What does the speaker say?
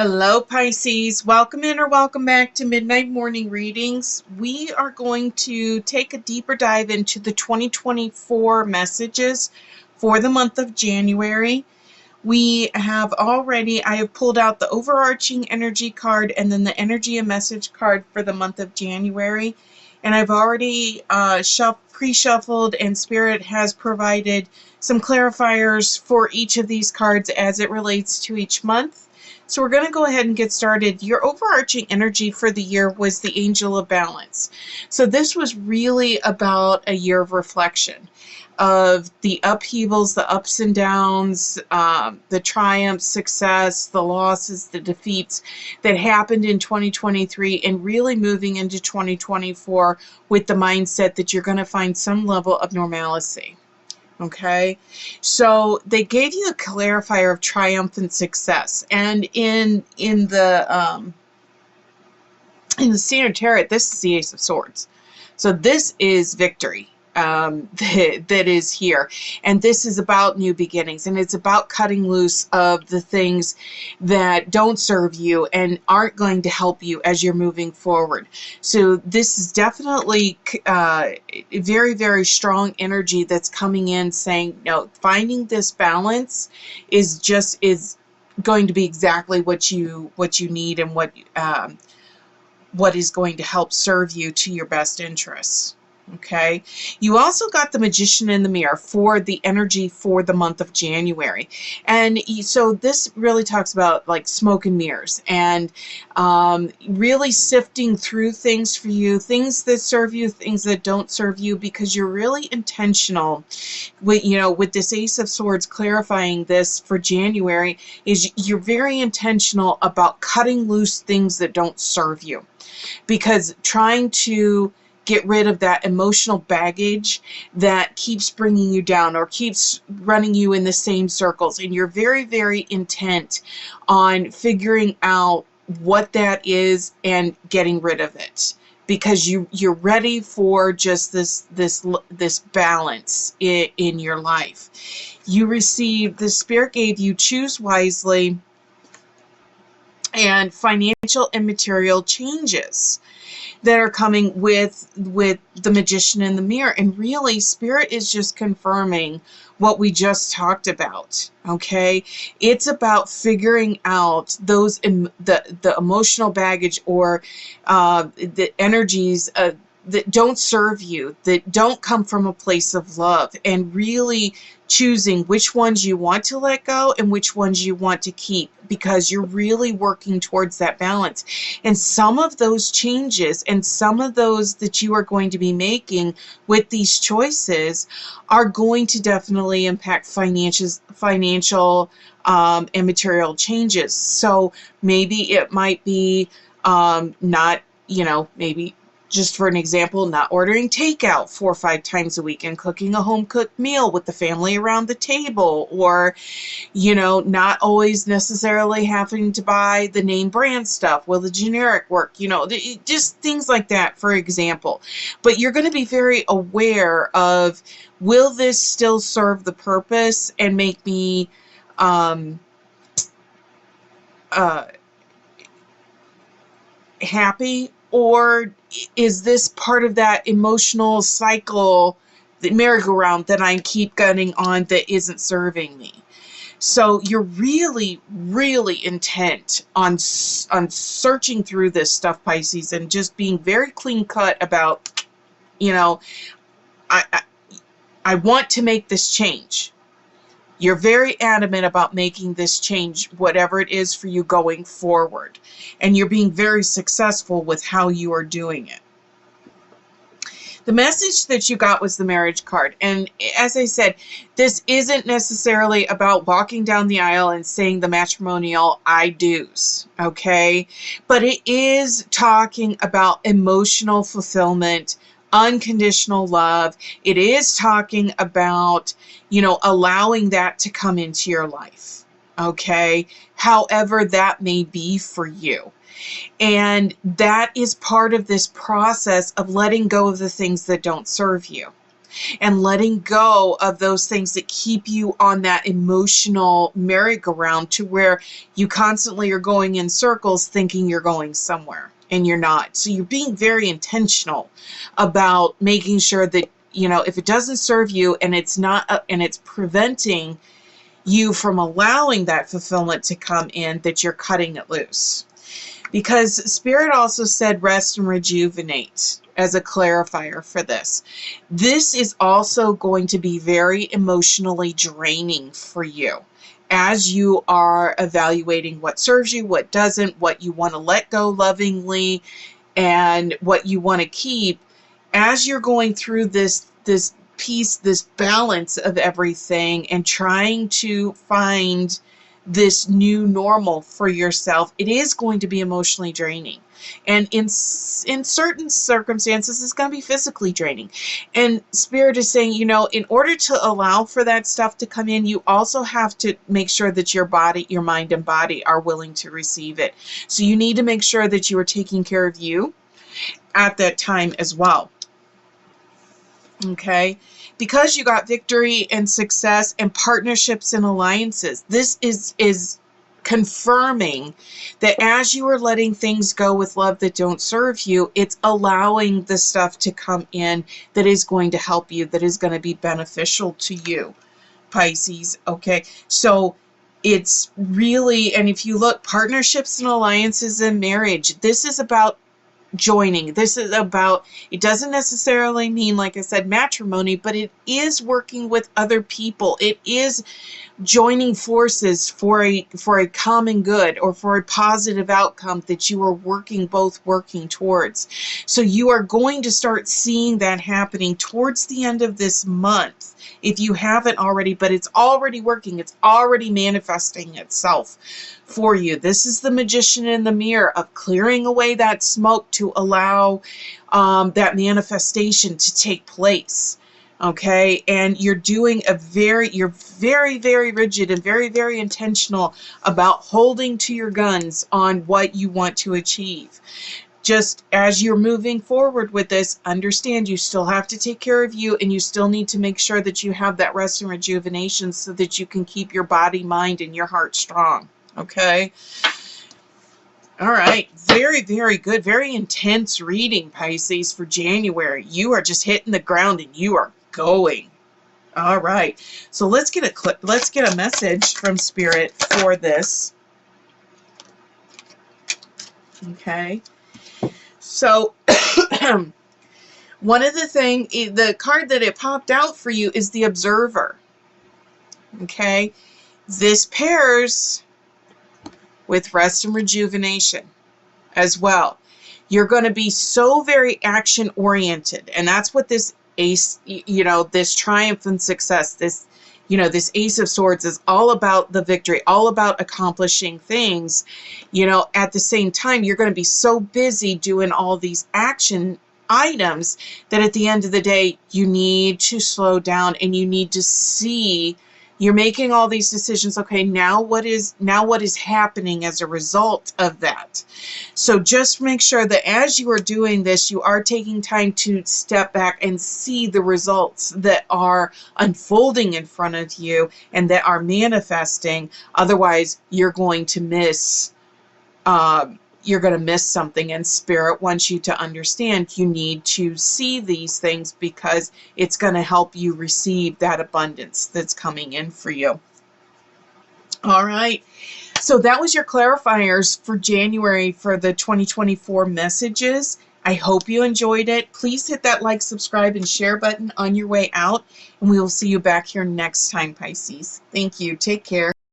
Hello, Pisces. Welcome in or welcome back to Midnight Morning Readings. We are going to take a deeper dive into the 2024 messages for the month of January. I have pulled out the overarching energy card and then the energy and message card for the month of January. And I've already pre-shuffled, and Spirit has provided some clarifiers for each of these cards as it relates to each month. So we're going to go ahead and get started. Your overarching energy for the year was the Angel of Balance. So this was really about a year of reflection of the upheavals, the ups and downs, the triumphs, success, the losses, the defeats that happened in 2023, and really moving into 2024 with the mindset that you're going to find some level of normalcy. Okay, so they gave you a clarifier of triumphant success, and in the Standard Tarot, this is the Ace of Swords. So this is victory that is here, and this is about new beginnings, and it's about cutting loose of the things that don't serve you and aren't going to help you as you're moving forward. So this is definitely very, very strong energy that's coming in, saying, no, finding this balance is going to be exactly what you need, and what is going to help serve you to your best interests. Okay, you also got the Magician in the Mirror for the energy for the month of January. And so this really talks about like smoke and mirrors, and really sifting through things for you, things that serve you, things that don't serve you, because you're really intentional with this Ace of Swords clarifying this for January. Is you're very intentional about cutting loose things that don't serve you, because trying to get rid of that emotional baggage that keeps bringing you down or keeps running you in the same circles. And you're very, very intent on figuring out what that is and getting rid of it, because you're ready for just this balance in your life. You received, the Spirit gave you choose wisely and financial and material changes that are coming with the Magician in the Mirror. And really, Spirit is just confirming what we just talked about. Okay, it's about figuring out those the emotional baggage, or the energies that don't serve you, that don't come from a place of love, and really choosing which ones you want to let go and which ones you want to keep, because you're really working towards that balance. And some of those changes and some of those that you are going to be making with these choices are going to definitely impact financial and material changes. So maybe it might be not, maybe, just for an example, not ordering takeout 4 or 5 times a week and cooking a home-cooked meal with the family around the table, or, not always necessarily having to buy the name brand stuff. Will the generic work? Just things like that, for example. But you're going to be very aware of, will this still serve the purpose and make me happy? Or is this part of that emotional cycle, the merry-go-round that I keep gunning on, that isn't serving me? So you're really, really intent on searching through this stuff, Pisces, and just being very clean-cut about, I want to make this change. You're very adamant about making this change, whatever it is for you going forward. And you're being very successful with how you are doing it. The message that you got was the Marriage card. And as I said, this isn't necessarily about walking down the aisle and saying the matrimonial I do's, okay? But it is talking about emotional fulfillment, unconditional love. It is talking about, allowing that to come into your life, okay? However that may be for you. And that is part of this process of letting go of the things that don't serve you. and letting go of those things that keep you on that emotional merry-go-round to where you constantly are going in circles thinking you're going somewhere and you're not. So you're being very intentional about making sure that, you know, if it doesn't serve you and it's not, and it's preventing you from allowing that fulfillment to come in, that you're cutting it loose. Because Spirit also said rest and rejuvenate as a clarifier for this. This is also going to be very emotionally draining for you as you are evaluating what serves you, what doesn't, what you want to let go lovingly, and what you want to keep. As you're going through this piece, this balance of everything, and trying to find this new normal for yourself, it is going to be emotionally draining. And in certain circumstances, it's going to be physically draining. And Spirit is saying, you know, in order to allow for that stuff to come in, you also have to make sure that your body, your mind and body are willing to receive it. So you need to make sure that you are taking care of you at that time as well. Okay, because you got victory and success and partnerships and alliances, this is confirming that as you are letting things go with love that don't serve you, it's allowing the stuff to come in that is going to help you, that is going to be beneficial to you, Pisces. Okay, so it's really, and if you look, partnerships and alliances and marriage, this is about joining. This is about, it doesn't necessarily mean, like I said, matrimony, but it is working with other people. It is joining forces for a common good, or for a positive outcome that you are both working towards. So you are going to start seeing that happening towards the end of this month, if you haven't already, but it's already working. It's already manifesting itself for you. This is the magician in the mirror of clearing away that smoke to allow that manifestation to take place. Okay, and you're doing you're very, very rigid and very, very intentional about holding to your guns on what you want to achieve. Just as you're moving forward with this, understand you still have to take care of you, and you still need to make sure that you have that rest and rejuvenation so that you can keep your body, mind, and your heart strong. Okay? All right. Very, very good. Very intense reading, Pisces, for January. You are just hitting the ground and you are going. All right. So let's get a message from Spirit for this. Okay. So one of the card that it popped out for you is the Observer. Okay. This pairs with rest and rejuvenation as well. You're going to be so very action oriented, and that's what this ace, you know, this triumph and success, this, you know, this Ace of Swords is all about the victory, all about accomplishing things. You know, at the same time, you're going to be so busy doing all these action items that at the end of the day, you need to slow down and you need to see. You're making all these decisions. Okay, now what is happening as a result of that? So just make sure that as you are doing this, you are taking time to step back and see the results that are unfolding in front of you and that are manifesting. Otherwise, you're going to miss something, and Spirit wants you to understand you need to see these things because it's going to help you receive that abundance that's coming in for you. All right. So that was your clarifiers for January for the 2024 messages. I hope you enjoyed it. Please hit that like, subscribe, and share button on your way out, and we will see you back here next time, Pisces. Thank you. Take care.